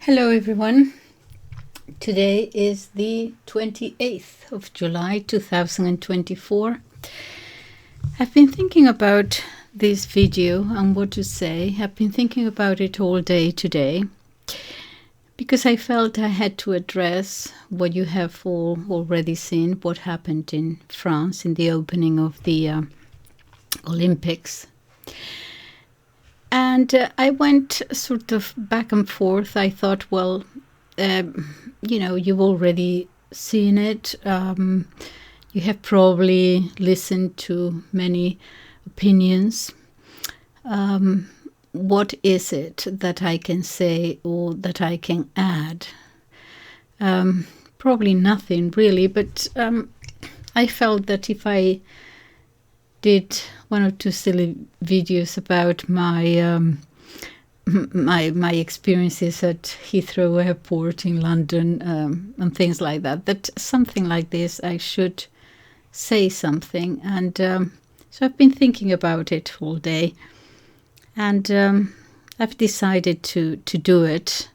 Hello everyone. Today is the 28th of July 2024. I've been thinking about this video and what to say. I've been thinking about it all day today because I felt I had to address what you have all already seen, what happened in France in the opening of the Olympics. And I went sort of back and forth. I thought, well, you've already seen it. You have probably listened to many opinions. What is it that I can say or that I can add? Probably nothing really, but I felt that if I did one or two silly videos about my my experiences at Heathrow Airport in London and things like that, that something like this I should say something. And so I've been thinking about it all day, and I've decided to do it.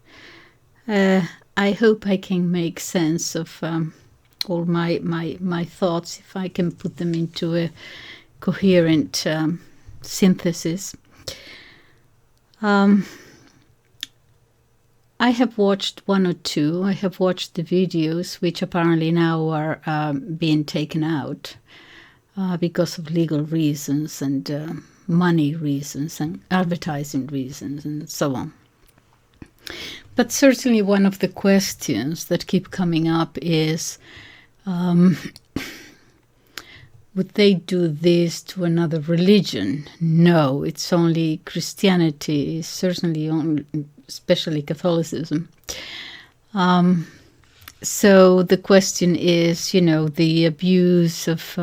I hope I can make sense of all my thoughts, if I can put them into a coherent synthesis. I have watched one or two. I have watched the videos, which apparently now are being taken out because of legal reasons and money reasons and advertising reasons and so on. But certainly one of the questions that keep coming up is, would they do this to another religion? No, it's only Christianity, certainly only, especially Catholicism. So the question is, the abuse of,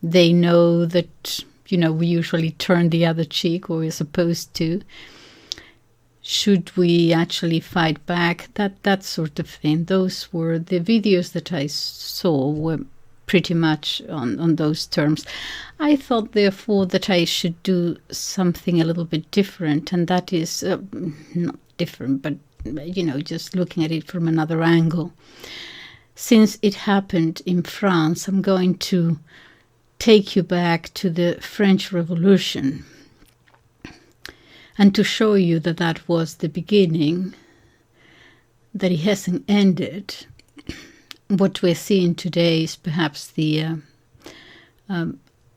they know that, we usually turn the other cheek, or we're supposed to. Should we actually fight back? That sort of thing. Those were the videos that I saw were pretty much on those terms. I thought, therefore, that I should do something a little bit different, and that is not different, but just looking at it from another angle. Since it happened in France, I'm going to take you back to the French Revolution and to show you that that was the beginning, that it hasn't ended. What we're seeing today is perhaps the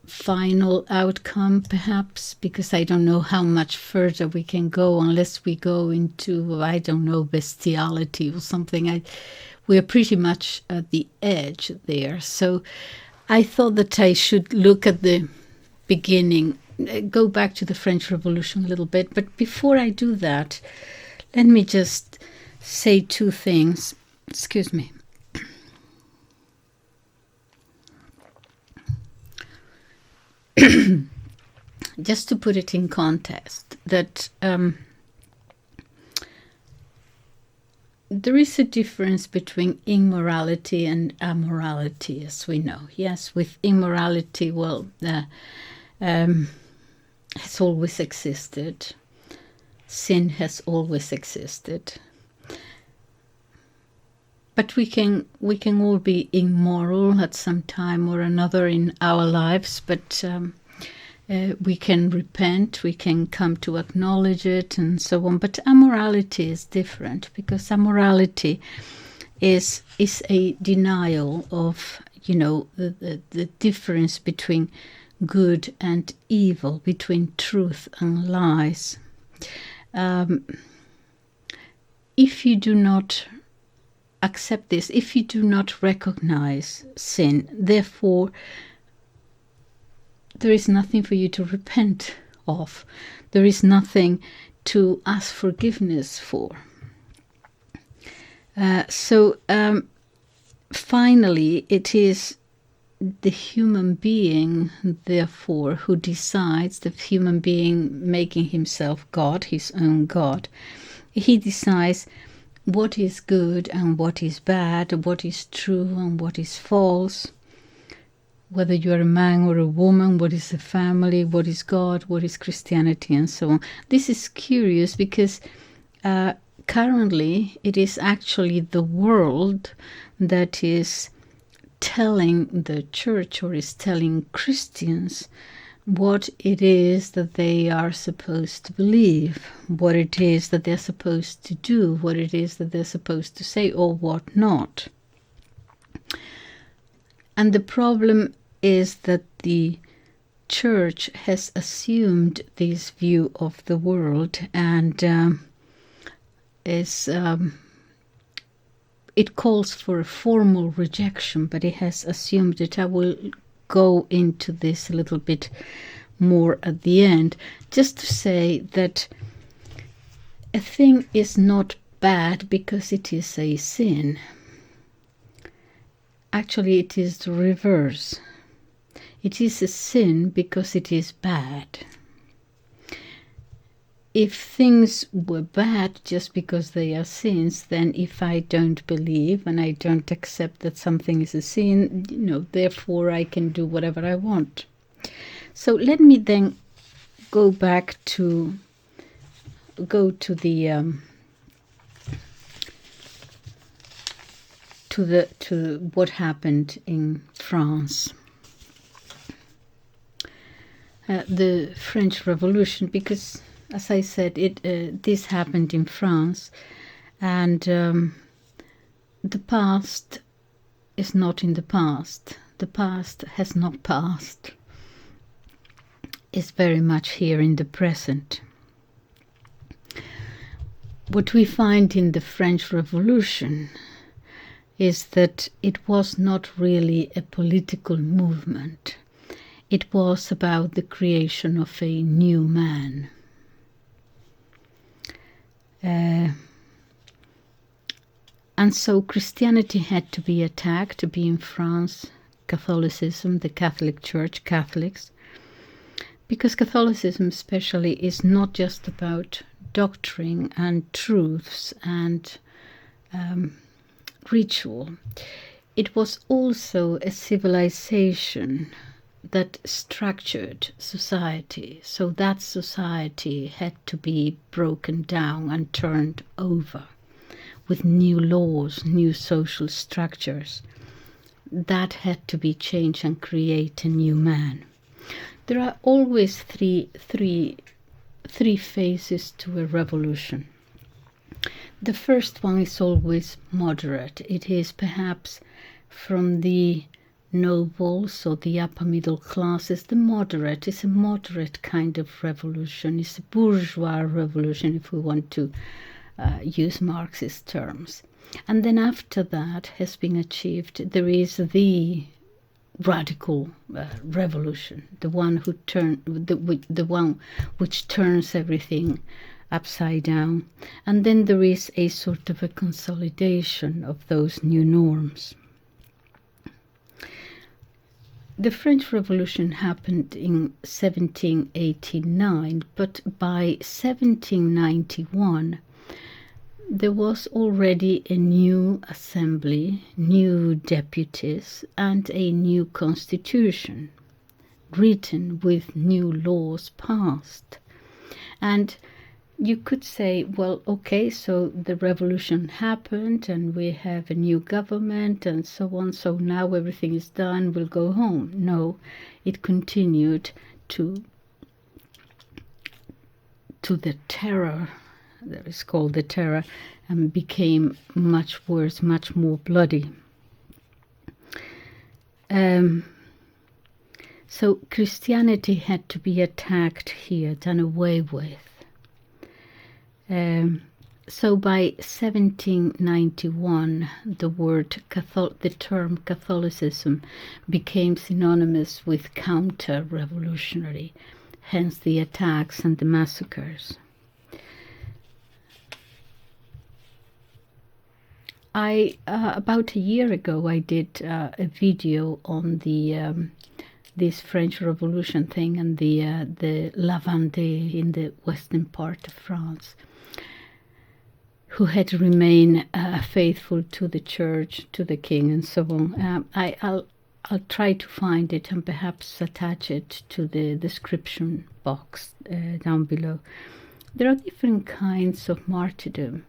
final outcome, perhaps, because I don't know how much further we can go unless we go into, I don't know, bestiality or something. We're pretty much at the edge there. So I thought that I should look at the beginning, go back to the French Revolution a little bit. But before I do that, let me just say two things. Excuse me. Just to put it in context, that there is a difference between immorality and amorality, as we know. Yes, with immorality, has always existed. Sin has always existed. But we can all be immoral at some time or another in our lives, but we can repent, we can come to acknowledge it and so on. But amorality is different, because amorality is a denial of, the difference between good and evil, between truth and lies. If you do not accept this, if you do not recognize sin, therefore there is nothing for you to repent of. There is nothing to ask forgiveness for. Finally, it is the human being, therefore, who decides, the human being making himself God, his own God. He decides what is good and what is bad, what is true and what is false, whether you're a man or a woman, what is a family, what is God, what is Christianity, and so on. This is curious because currently it is actually the world that is telling the church, or is telling Christians, what it is that they are supposed to believe, what it is that they're supposed to do, what it is that they're supposed to say, or what not. And the problem is that the church has assumed this view of the world, and it calls for a formal rejection, but it has assumed it. I will go into this a little bit more at the end, just to say that a thing is not bad because it is a sin. Actually, it is the reverse. It is a sin because it is bad. If things were bad just because they are sins, then if I don't believe and I don't accept that something is a sin, therefore I can do whatever I want. So let me then go to what happened in France. The French Revolution, because, as I said, this happened in France, and the past is not in the past. The past has not passed. It's very much here in the present. What we find in the French Revolution is that it was not really a political movement. It was about the creation of a new man. And so Christianity had to be attacked, to be in France, Catholicism, the Catholic Church, Catholics, because Catholicism especially is not just about doctrine and truths and ritual. It was also a civilization that structured society, so that society had to be broken down and turned over with new laws, new social structures. That had to be changed and create a new man. There are always three phases to a revolution. The first one is always moderate. It is perhaps from the nobles or the upper middle classes. The moderate is a moderate kind of revolution. It's a bourgeois revolution, if we want to use Marxist terms. And then after that has been achieved, there is the radical revolution, the one which turns everything upside down. And then there is a sort of a consolidation of those new norms. The French Revolution happened in 1789, but by 1791 there was already a new assembly, new deputies, and a new constitution written with new laws passed. And you could say, well, okay, so the revolution happened and we have a new government and so on, so now everything is done, we'll go home. No, it continued to the terror, that is called the terror, and became much worse, much more bloody. So Christianity had to be attacked here, done away with. So by 1791, the term Catholicism became synonymous with counter-revolutionary, hence the attacks and the massacres. About a year ago, I did a video on this French Revolution thing and the La Vendée in the western part of France, who had to remain faithful to the church, to the king, and so on. I'll try to find it and perhaps attach it to the description box down below. there are different kinds of martyrdom.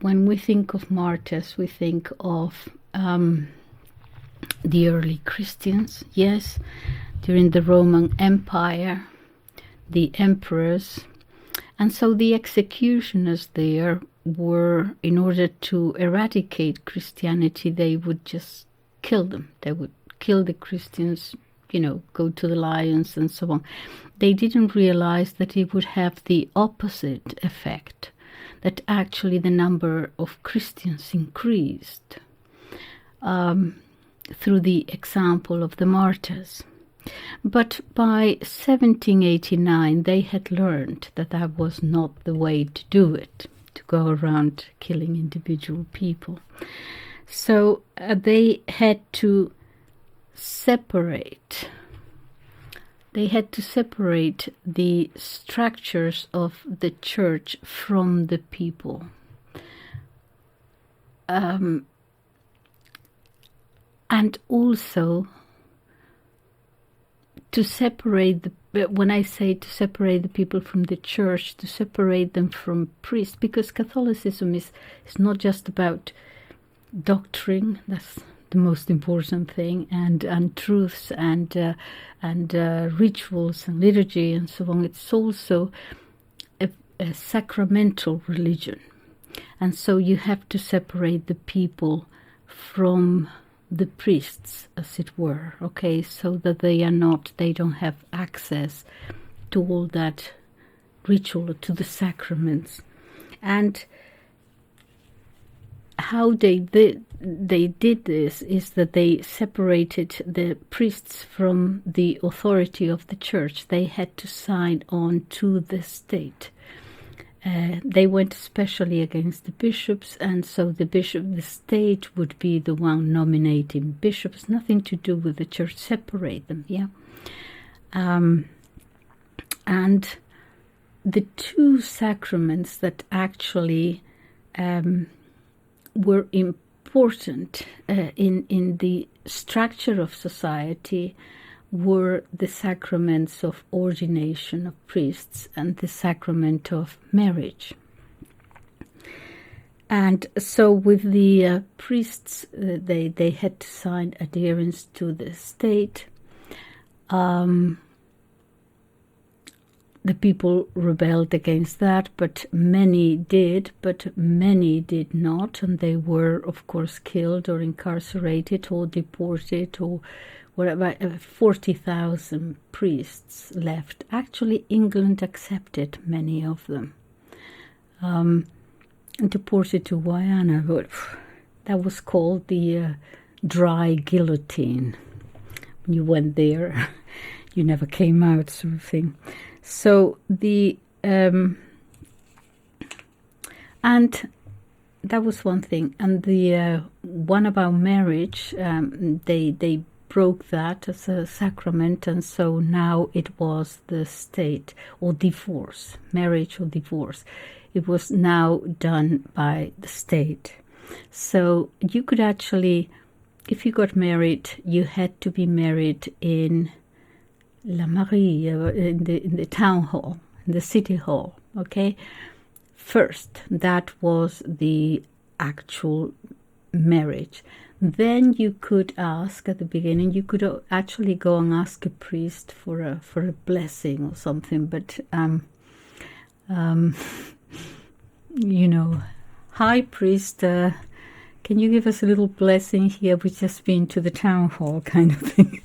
When we think of martyrs, we think of the early Christians, yes, during the Roman Empire, the emperors, and so the executioners there were, in order to eradicate Christianity, they would just kill them. They would kill the Christians, go to the lions and so on. They didn't realize that it would have the opposite effect, that actually the number of Christians increased through the example of the martyrs. But by 1789, they had learned that that was not the way to do it, to go around killing individual people. So they had to separate. They had to separate the structures of the church from the people. And also to separate when I say to separate the people from the church, to separate them from priests, because Catholicism is not just about doctrine. That's the most important thing, and truths and rituals and liturgy and so on. It's also a sacramental religion, and so you have to separate the people from the priests, as it were, okay, so that they don't have access to all that ritual, to the sacraments. And how they did this is that they separated the priests from the authority of the church. They had to sign on to the state. They went especially against the bishops, and so the state would be the one nominating bishops, nothing to do with the church, separate them, yeah. And the two sacraments that actually were important in the structure of society were the sacraments of ordination of priests and the sacrament of marriage. And so with the priests, they had to sign adherence to the state. The people rebelled against that, but many did not, and they were, of course, killed or incarcerated or deported or whatever. 40,000 priests left. Actually, England accepted many of them. Deported to Guyana, but that was called the dry guillotine. When you went there, you never came out, sort of thing. So the and that was one thing. And the one about marriage, they broke that as a sacrament, and so now it was the state, or divorce, marriage or divorce. It was now done by the state. So you could actually, if you got married, you had to be married in La Mairie, in the town hall, in the city hall, okay? First, that was the actual marriage. Then you could ask, at the beginning, you could actually go and ask a priest for a blessing or something, but hi priest, can you give us a little blessing here? We've just been to the town hall, kind of thing.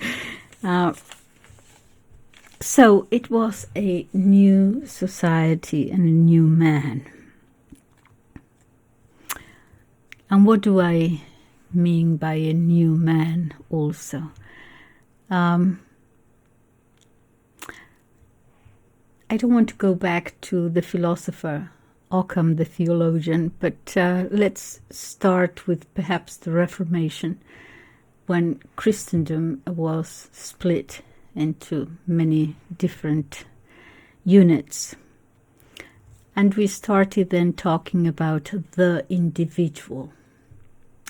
So it was a new society and a new man. And what do I mean by a new man also? I don't want to go back to the philosopher Occam, the theologian, but let's start with perhaps the Reformation, when Christendom was split into many different units. And we started then talking about the individual.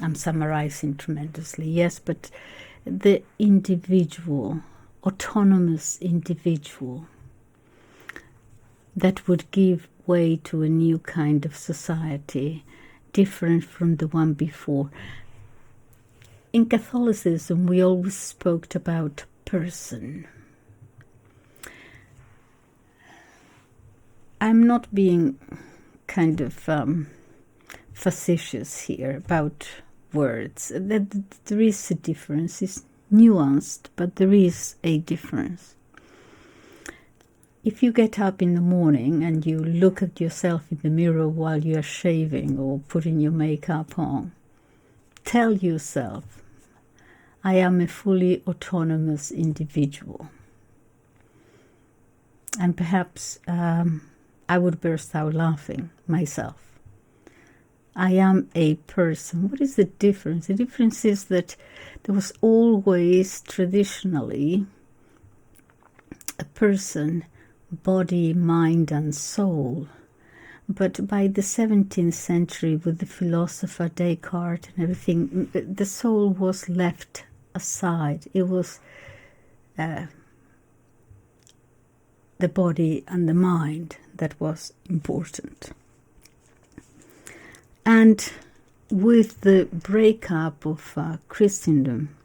I'm summarizing tremendously, yes, but the individual, autonomous individual, that would give way to a new kind of society, different from the one before. In Catholicism, we always spoke about person. I'm not being kind of facetious here about words. There is a difference. It's nuanced, but there is a difference. If you get up in the morning and you look at yourself in the mirror while you are shaving or putting your makeup on, tell yourself, I am a fully autonomous individual. And perhaps I would burst out laughing myself. I am a person. What is the difference? The difference is that there was always traditionally a person, body, mind, and soul. But by the 17th century, with the philosopher Descartes and everything, the soul was left aside. It was the body and the mind that was important. And with the breakup of Christendom,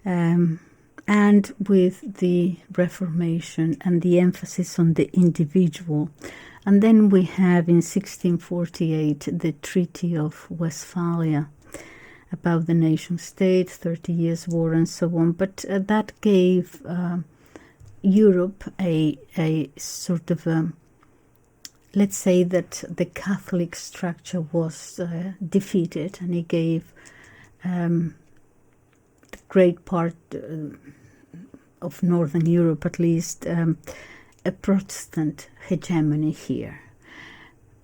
and with the Reformation and the emphasis on the individual. And then we have in 1648 the Treaty of Westphalia about the nation state, 30 Years' War and so on. But that gave Europe a sort of, let's say that the Catholic structure was defeated, and it gave great part of Northern Europe, at least, a Protestant hegemony here.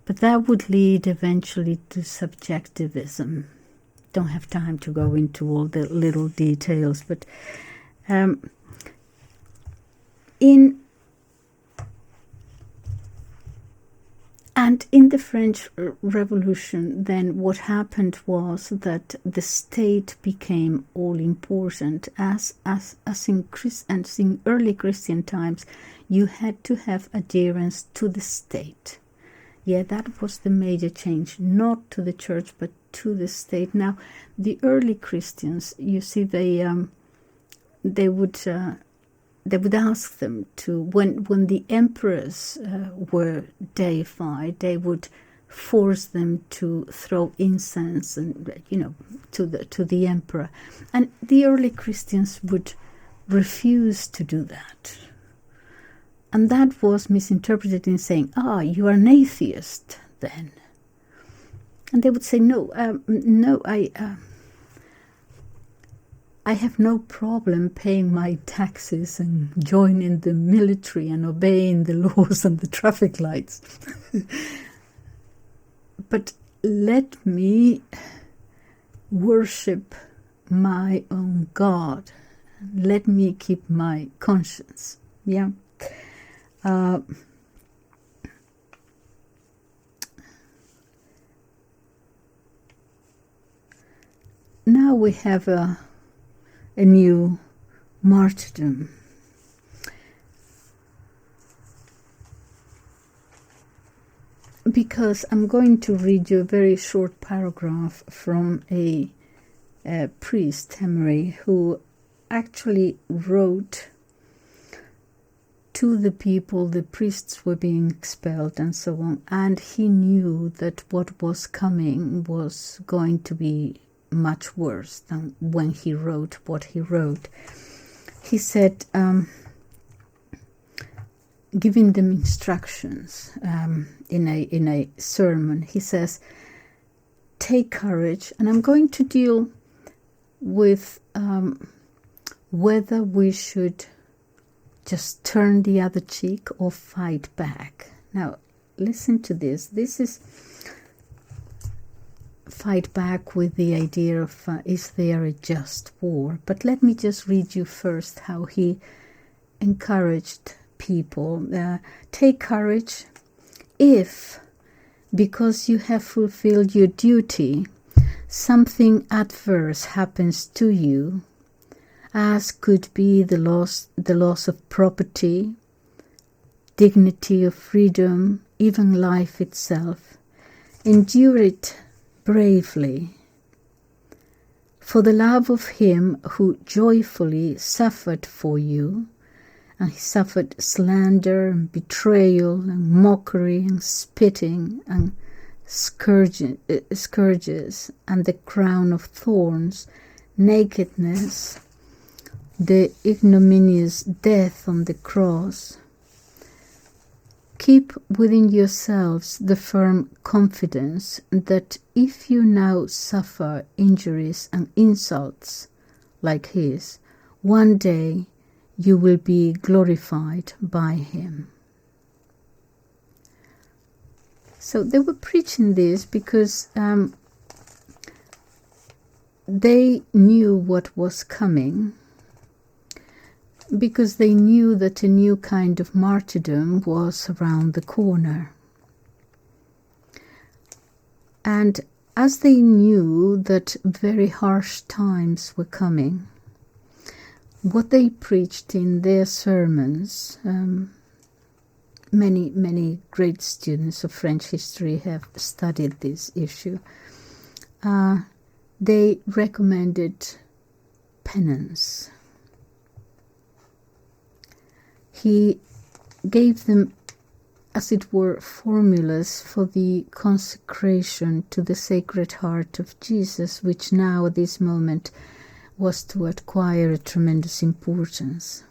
But that would lead eventually to subjectivism. Don't have time to go into all the little details, but in the French Revolution, then what happened was that the state became all important. As in early Christian times, you had to have adherence to the state. Yeah, that was the major change, not to the church, but to the state. Now, the early Christians, you see, they would ask them to, when the emperors were deified, they would force them to throw incense and to the emperor, and the early Christians would refuse to do that, and that was misinterpreted in saying, you are an atheist then, and they would say, no, I have no problem paying my taxes and joining the military and obeying the laws and the traffic lights. But let me worship my own God. Let me keep my conscience. Yeah. Now we have a new martyrdom. Because I'm going to read you a very short paragraph from a priest, Emery, who actually wrote to the people. The priests were being expelled and so on, and he knew that what was coming was going to be much worse than when he wrote what he wrote. He said, giving them instructions in a sermon, he says, take courage, and I'm going to deal with whether we should just turn the other cheek or fight back. Now, listen to this. This is fight back with the idea of is there a just war? But let me just read you first how he encouraged people. Take courage if, because you have fulfilled your duty, something adverse happens to you, as could be the loss of property, dignity of freedom, even life itself. Endure it bravely. For the love of him who joyfully suffered for you, and he suffered slander and betrayal and mockery and spitting and scourges and the crown of thorns, nakedness, the ignominious death on the cross. Keep within yourselves the firm confidence that if you now suffer injuries and insults like his, one day you will be glorified by him. So they were preaching this because they knew what was coming, because they knew that a new kind of martyrdom was around the corner. And as they knew that very harsh times were coming, what they preached in their sermons, many great students of French history have studied this issue, they recommended penance. He gave them, as it were, formulas for the consecration to the Sacred Heart of Jesus, which now at this moment was to acquire a tremendous importance.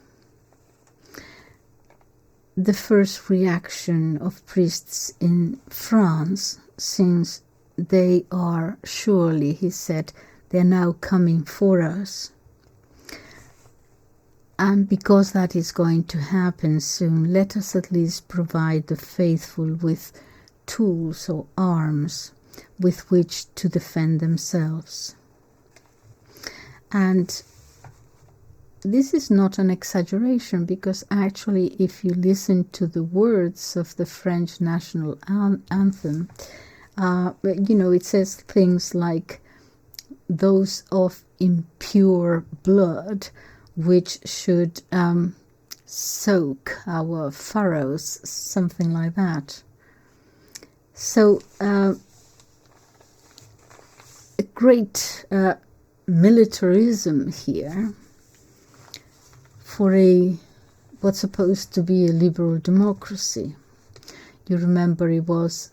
The first reaction of priests in France, since they are surely, he said, they're now coming for us. And because that is going to happen soon, let us at least provide the faithful with tools or arms with which to defend themselves. And this is not an exaggeration, because actually if you listen to the words of the French national anthem, it says things like, those of impure blood, which should soak our furrows, something like that. So a great militarism here for what's supposed to be a liberal democracy. You remember it was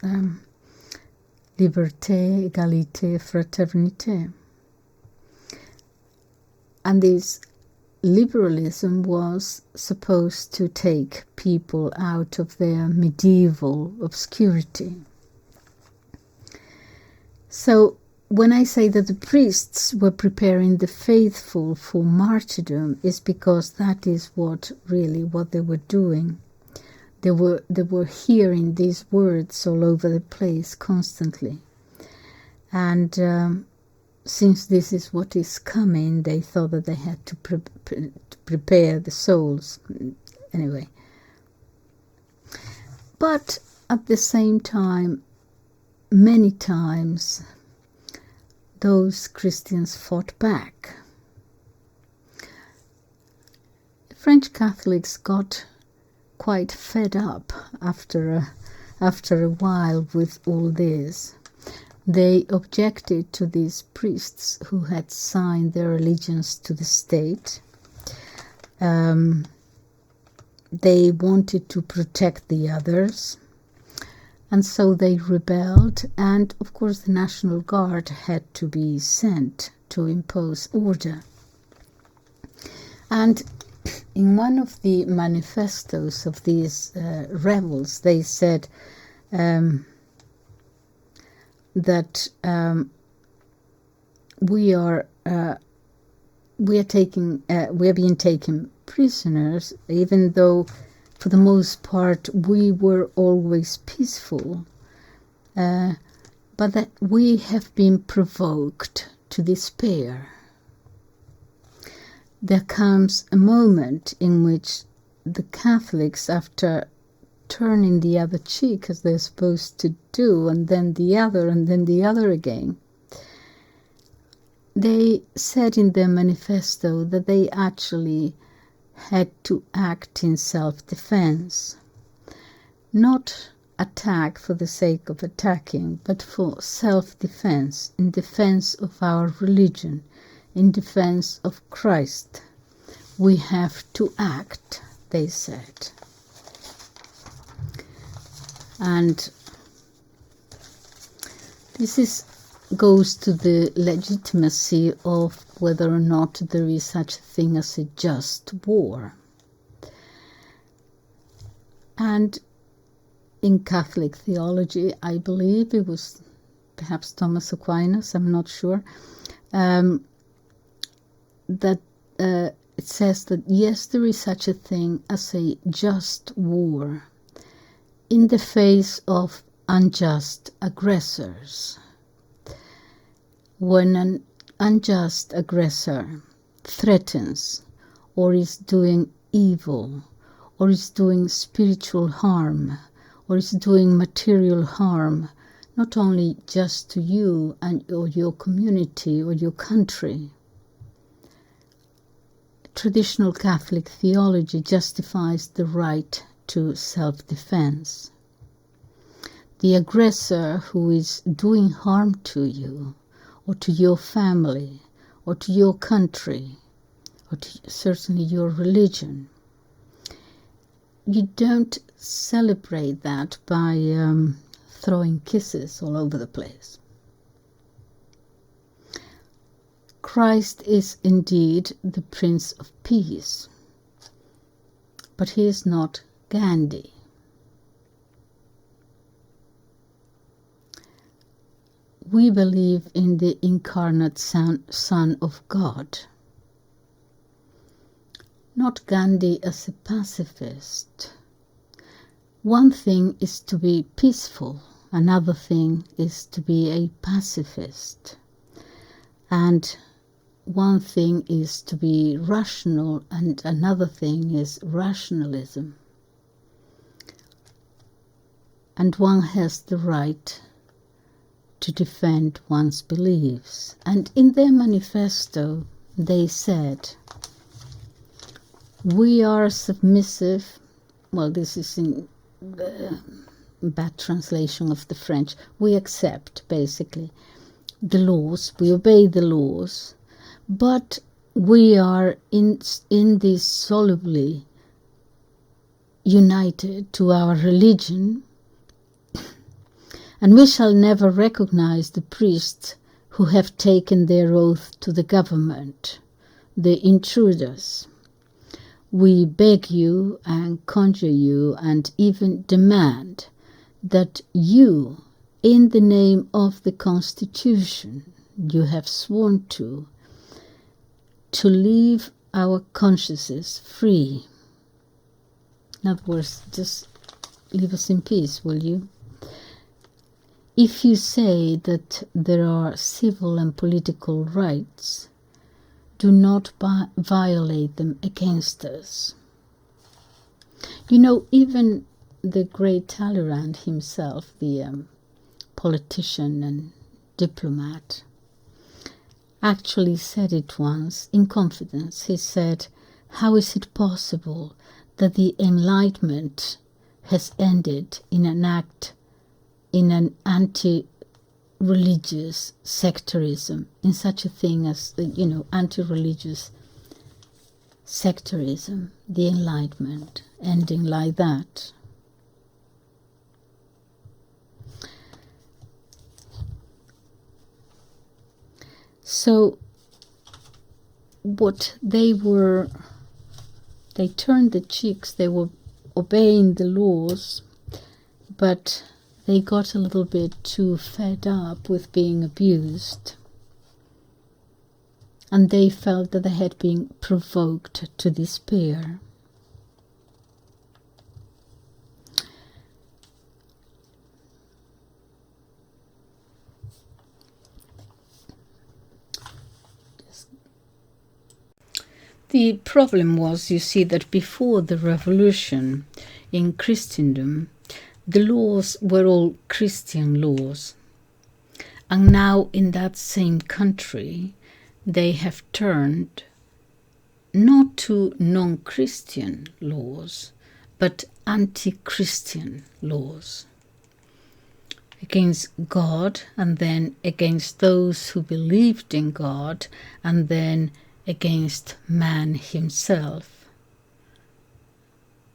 liberté, égalité, fraternité. And this liberalism was supposed to take people out of their medieval obscurity. So when I say that the priests were preparing the faithful for martyrdom, is because that is what they were doing. They were hearing these words all over the place constantly. And since this is what is coming, they thought that they had to prepare the souls. Anyway. But at the same time, many times, those Christians fought back. French Catholics got quite fed up after a while with all this. They objected to these priests who had signed their allegiance to the state. They wanted to protect the others, and so they rebelled, and of course the National Guard had to be sent to impose order. And in one of the manifestos of these rebels, they said that we are being taken prisoners, even though for the most part we were always peaceful, but that we have been provoked to despair. There comes a moment in which the Catholics, after turning the other cheek as they're supposed to do, and then the other, and then the other again, they said in their manifesto that they actually had to act in self-defense. not attack for the sake of attacking, but for self-defense, in defense of our religion, in defense of Christ. We have to act, they said. And this goes to the legitimacy of whether or not there is such a thing as a just war. And in Catholic theology, I believe it was perhaps Thomas Aquinas, I'm not sure, that it says that yes, there is such a thing as a just war in the face of unjust aggressors. When an unjust aggressor threatens or is doing evil or is doing spiritual harm or is doing material harm, not only just to you or your community or your country, traditional Catholic theology justifies the right to self-defense. The aggressor who is doing harm to you, or to your family, or to your country, or to certainly your religion, you don't celebrate that by throwing kisses all over the place. Christ is indeed the Prince of Peace, but he is not Gandhi. We believe in the incarnate Son of God. Not Gandhi as a pacifist. One thing is to be peaceful, another thing is to be a pacifist. And one thing is to be rational, and another thing is rationalism. And one has the right to defend one's beliefs. And in their manifesto, they said, we are submissive. Well, this is in bad translation of the French. We accept, basically, the laws. We obey the laws. But we are indissolubly united to our religion, and we shall never recognize the priests who have taken their oath to the government, the intruders. We beg you and conjure you and even demand that you, in the name of the Constitution you have sworn to leave our consciences free. In other words, just leave us in peace, will you? If you say that there are civil and political rights, do not violate them against us. You know, even the great Talleyrand himself, the politician and diplomat, actually said it once in confidence. He said, how is it possible that the Enlightenment has ended in an anti-religious sectarism, in such a thing as, anti-religious sectarism, the Enlightenment ending like that? So what they turned the cheeks, they were obeying the laws, but they got a little bit too fed up with being abused, and they felt that they had been provoked to despair. The problem was, you see, that before the revolution in Christendom, the laws were all Christian laws. And now in that same country, they have turned not to non-Christian laws, but anti-Christian laws against God, and then against those who believed in God, and then against man himself,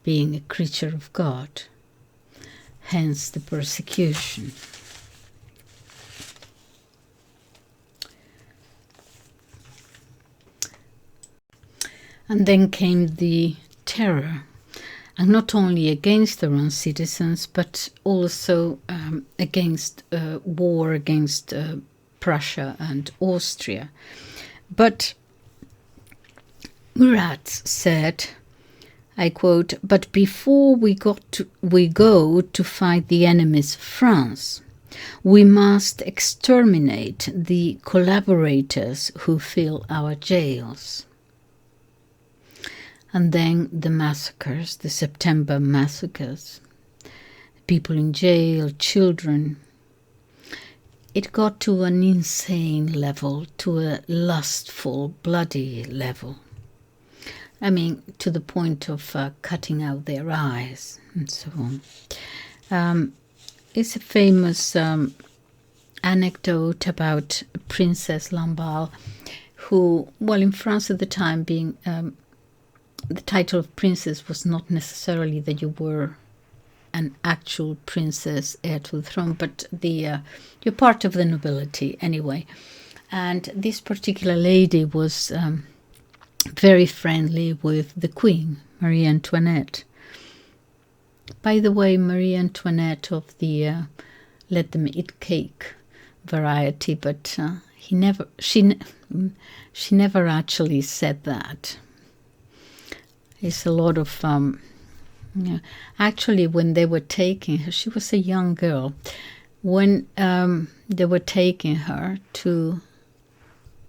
being a creature of God. Hence the persecution. And then came the terror, and not only against their own citizens, but also against war against Prussia and Austria. But Murat said, I quote, "But before we go to fight the enemies of France, we must exterminate the collaborators who fill our jails." And then the massacres, the September massacres, people in jail, children. It got to an insane level, to a lustful, bloody level. I mean, to the point of cutting out their eyes and so on. It's a famous anecdote about Princess Lamballe, who, well, in France at the time, being the title of princess was not necessarily that you were an actual princess, heir to the throne, but you're part of the nobility anyway. And this particular lady was very friendly with the Queen, Marie Antoinette. By the way, Marie Antoinette of the let them eat cake variety, but she never actually said that. It's a lot of actually, when they were taking her, she was a young girl. When they were taking her to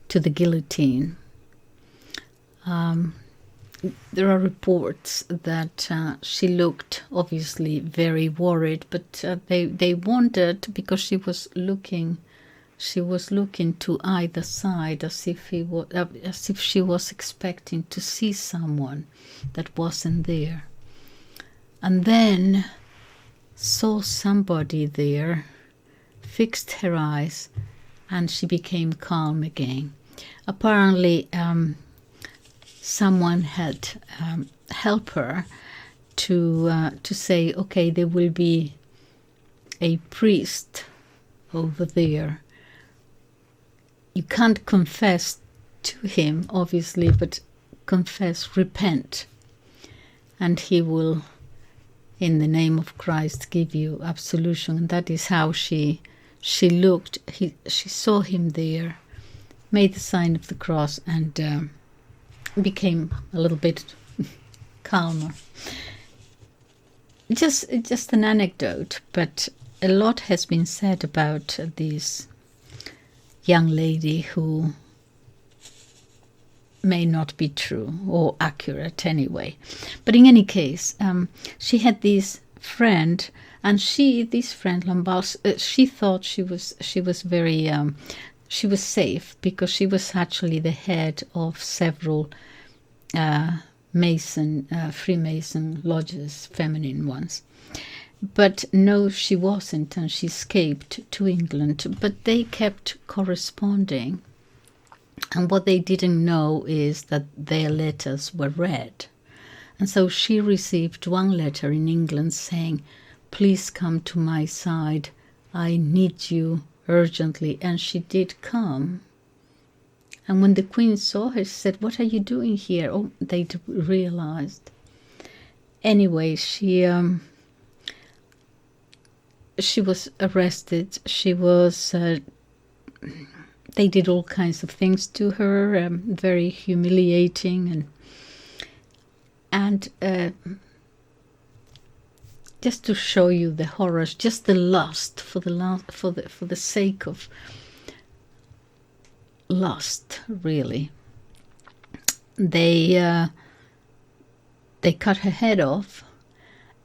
the guillotine, there are reports that she looked obviously very worried, but they wondered because she was looking to either side as if she was expecting to see someone that wasn't there, and then saw somebody there, fixed her eyes, and she became calm again. Apparently someone had helped her to say, okay, there will be a priest over there. You can't confess to him, obviously, but confess, repent, and he will, in the name of Christ, give you absolution. And that is how she looked. She saw him there, made the sign of the cross, and became a little bit calmer. Just an anecdote, but a lot has been said about this young lady who may not be true or accurate anyway. But in any case, she had this friend, and this friend Lamballe, she thought she was very she was safe because she was actually the head of several Freemason lodges, feminine ones. But no, she wasn't, and she escaped to England. But they kept corresponding, and what they didn't know is that their letters were read. And so she received one letter in England saying, "Please come to my side, I need you urgently." And she did come. And when the Queen saw her, she said, "What are you doing here?" Oh, they realized. Anyway, she was arrested. She was. They did all kinds of things to her, very humiliating, and just to show you the horrors, just the lust for the sake of lust, really. They cut her head off,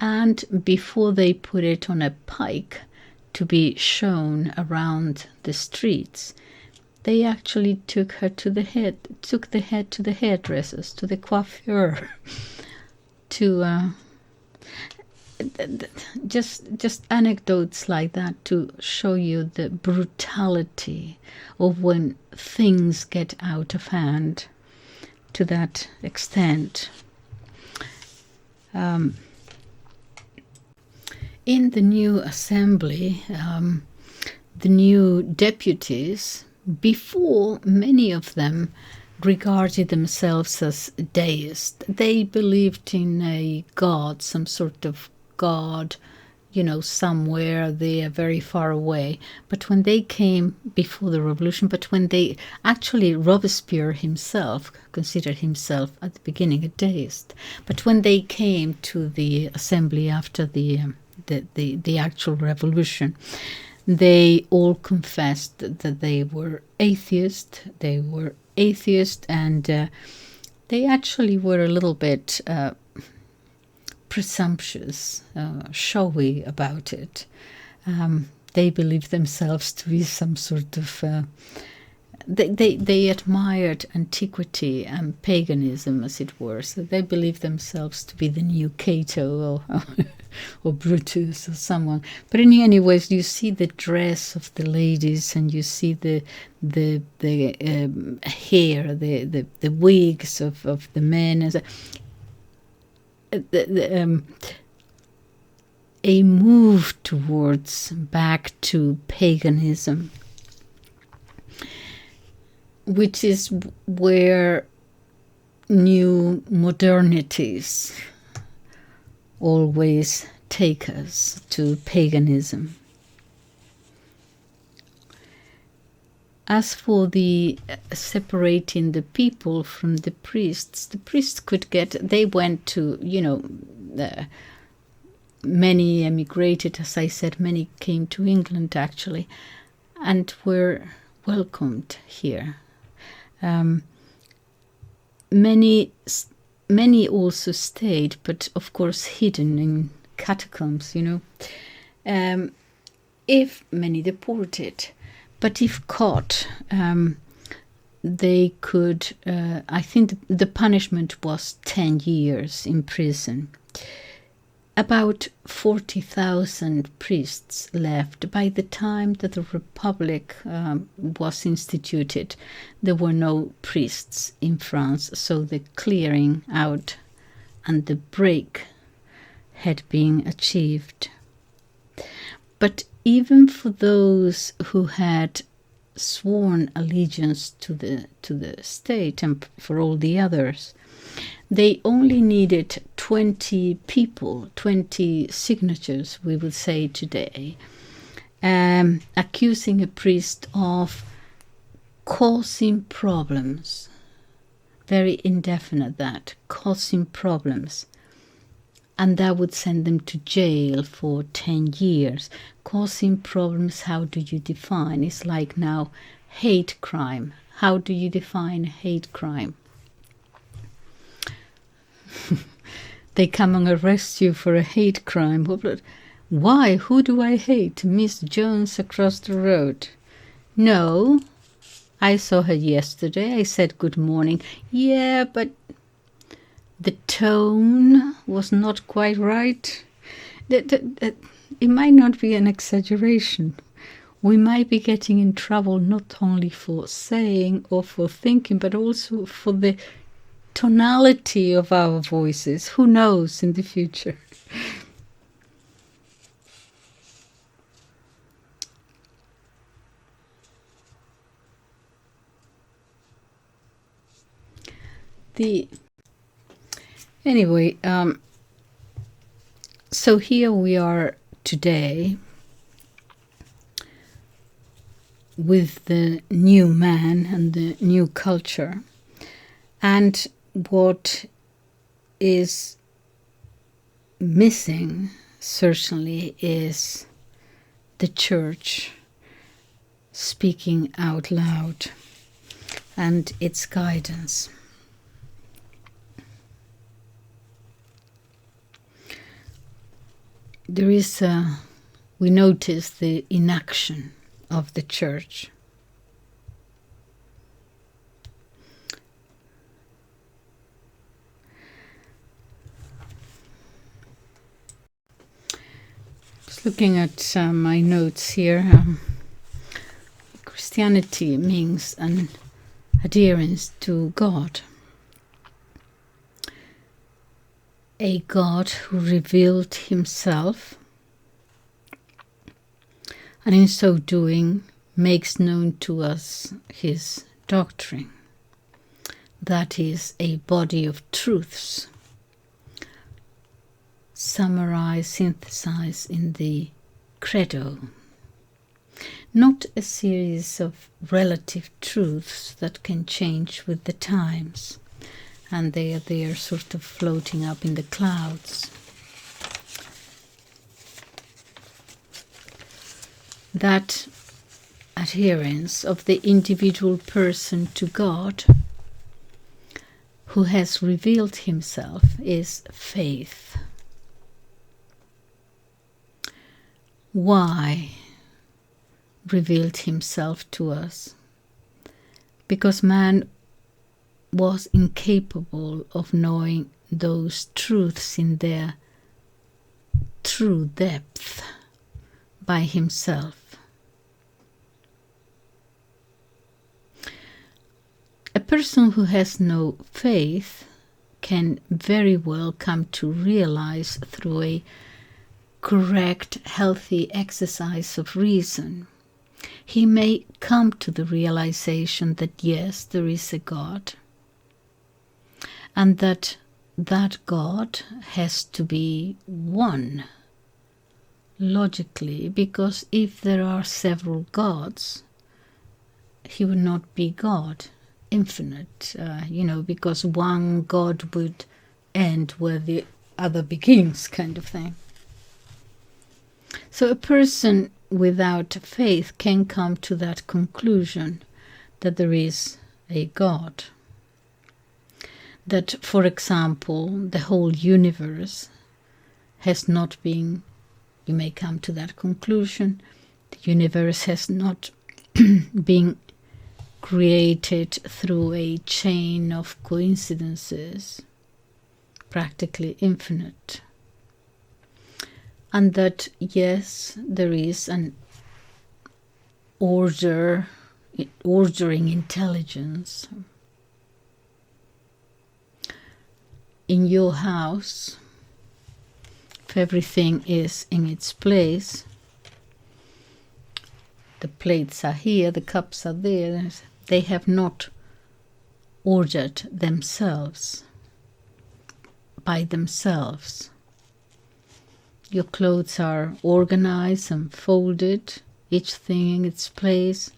and before they put it on a pike to be shown around the streets, they actually took the head to the hairdressers, to the coiffeur, to Just anecdotes like that to show you the brutality of when things get out of hand to that extent. In the new assembly, the new deputies, before many of them regarded themselves as deists, they believed in a god, some sort of god, somewhere there very far away. But when they came before the revolution, Robespierre himself considered himself at the beginning a deist. But when they came to the assembly after the actual revolution, they all confessed that they were atheist. They were atheist, and they actually were a little bit presumptuous, showy about it. They believed themselves to be some sort of... They admired antiquity and paganism, as it were. So they believed themselves to be the new Cato or Brutus or someone. But anyways, you see the dress of the ladies, and you see the hair, the wigs of the men, as a move towards back to paganism, which is where new modernities always take us, to paganism. As for the separating the people from the priests could get, they went to, many emigrated, as I said, many came to England actually, and were welcomed here. Many also stayed, but of course hidden in catacombs, if many deported. But if caught, they could, I think the punishment was 10 years in prison. About 40,000 priests left. By the time that the Republic was instituted, there were no priests in France, so the clearing out and the break had been achieved. But even for those who had sworn allegiance to the state, and for all the others, they only needed 20 people, 20 signatures, we would say today, accusing a priest of causing problems. Very indefinite, that, causing problems. And that would send them to jail for 10 years. Causing problems, how do you define? It's like now hate crime. How do you define hate crime? They come and arrest you for a hate crime. Why? Who do I hate? Miss Jones across the road. No, I saw her yesterday. I said good morning. Yeah, but the tone was not quite right. It might not be an exaggeration. We might be getting in trouble not only for saying or for thinking, but also for the tonality of our voices. Who knows in the future? Anyway, so here we are today with the new man and the new culture, and what is missing certainly is the church speaking out loud and its guidance. There is we notice the inaction of the church. Just looking at my notes here. Christianity means an adherence to God. A God who revealed himself, and in so doing makes known to us his doctrine. That is a body of truths, summarized, synthesized in the credo. Not a series of relative truths that can change with the times, and they are there sort of floating up in the clouds. That adherence of the individual person to God, who has revealed himself, is faith. Why revealed himself to us? Because man was incapable of knowing those truths in their true depth by himself. A person who has no faith can very well come to realize through a correct, healthy exercise of reason. He may come to the realization that yes, there is a God, and that God has to be one, logically, because if there are several gods, he would not be God, infinite, because one God would end where the other begins, kind of thing. So a person without faith can come to that conclusion that there is a God. That, for example, the whole universe has not been, you may come to that conclusion, the universe has not been created through a chain of coincidences, practically infinite. And that, yes, there is an ordering intelligence. In your house, if everything is in its place, the plates are here, the cups are there, they have not ordered themselves by themselves. Your clothes are organized and folded, each thing in its place.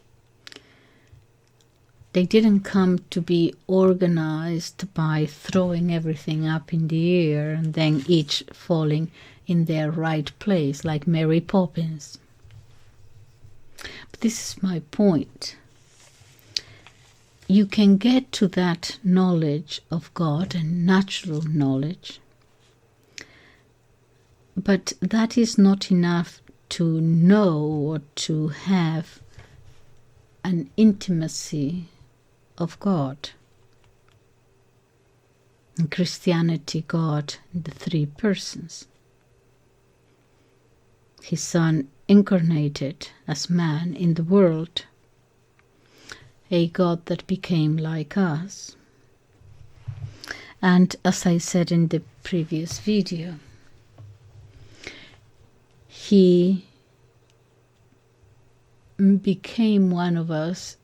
They didn't come to be organized by throwing everything up in the air and then each falling in their right place, like Mary Poppins. But this is my point. You can get to that knowledge of God and natural knowledge, but that is not enough to know or to have an intimacy of God. In Christianity, God in the three persons. His Son incarnated as man in the world, a God that became like us. And as I said in the previous video, he became one of us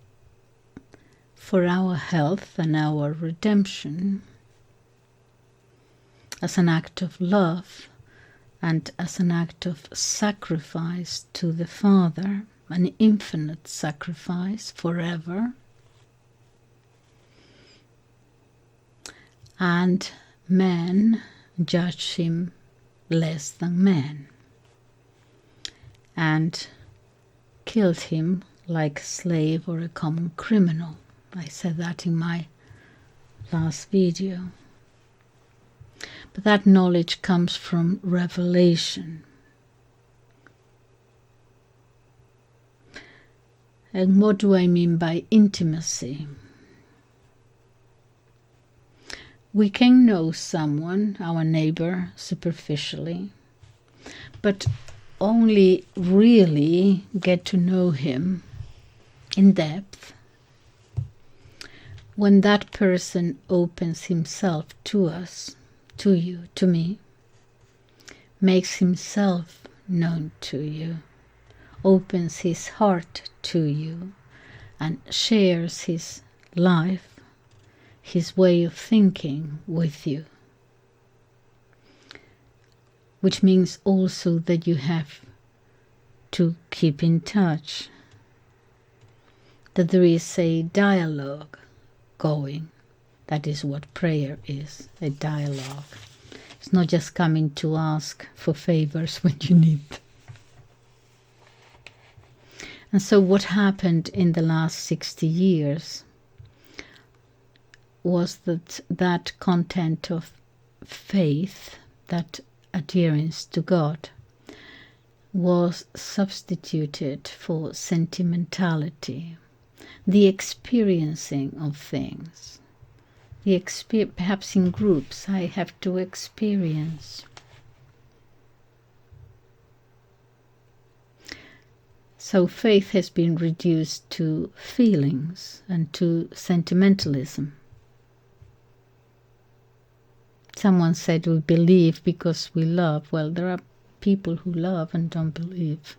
for our health and our redemption, as an act of love and as an act of sacrifice to the Father, an infinite sacrifice forever. And men judge him less than man and killed him like a slave or a common criminal. I said that in my last video. But that knowledge comes from revelation. And what do I mean by intimacy? We can know someone, our neighbor, superficially, but only really get to know him in depth when that person opens himself to us, to you, to me, makes himself known to you, opens his heart to you, and shares his life, his way of thinking with you. Which means also that you have to keep in touch, that there is a dialogue going. That is what prayer is, a dialogue. It's not just coming to ask for favors when you need them. And so what happened in the last 60 years was that content of faith, that adherence to God, was substituted for sentimentality, the experiencing of things. Perhaps in groups, I have to experience. So faith has been reduced to feelings and to sentimentalism. Someone said we believe because we love. Well, there are people who love and don't believe.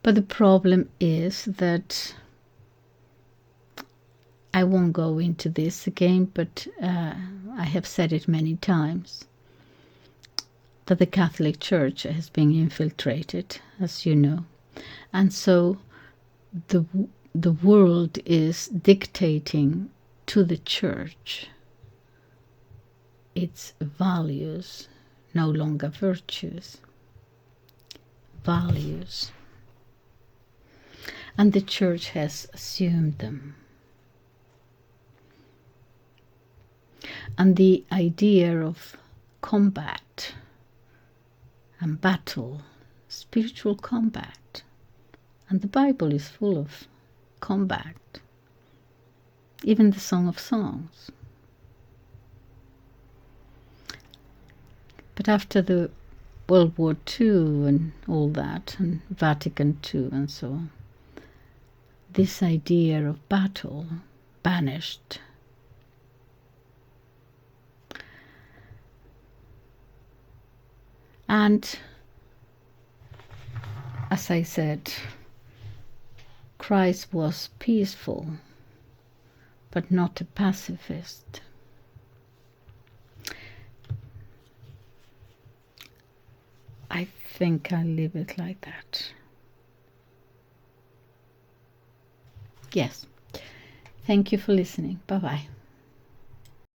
But the problem is that, I won't go into this again, but I have said it many times, that the Catholic Church has been infiltrated, as you know. And so the world is dictating to the Church its values, no longer virtues, values. And the Church has assumed them. And the idea of combat and battle, spiritual combat, and the Bible is full of combat, even the Song of Songs. But after the World War II and all that, and Vatican II and so on, this idea of battle banished. And as I said, Christ was peaceful, but not a pacifist. I think I'll leave it like that. Yes. Thank you for listening. Bye-bye.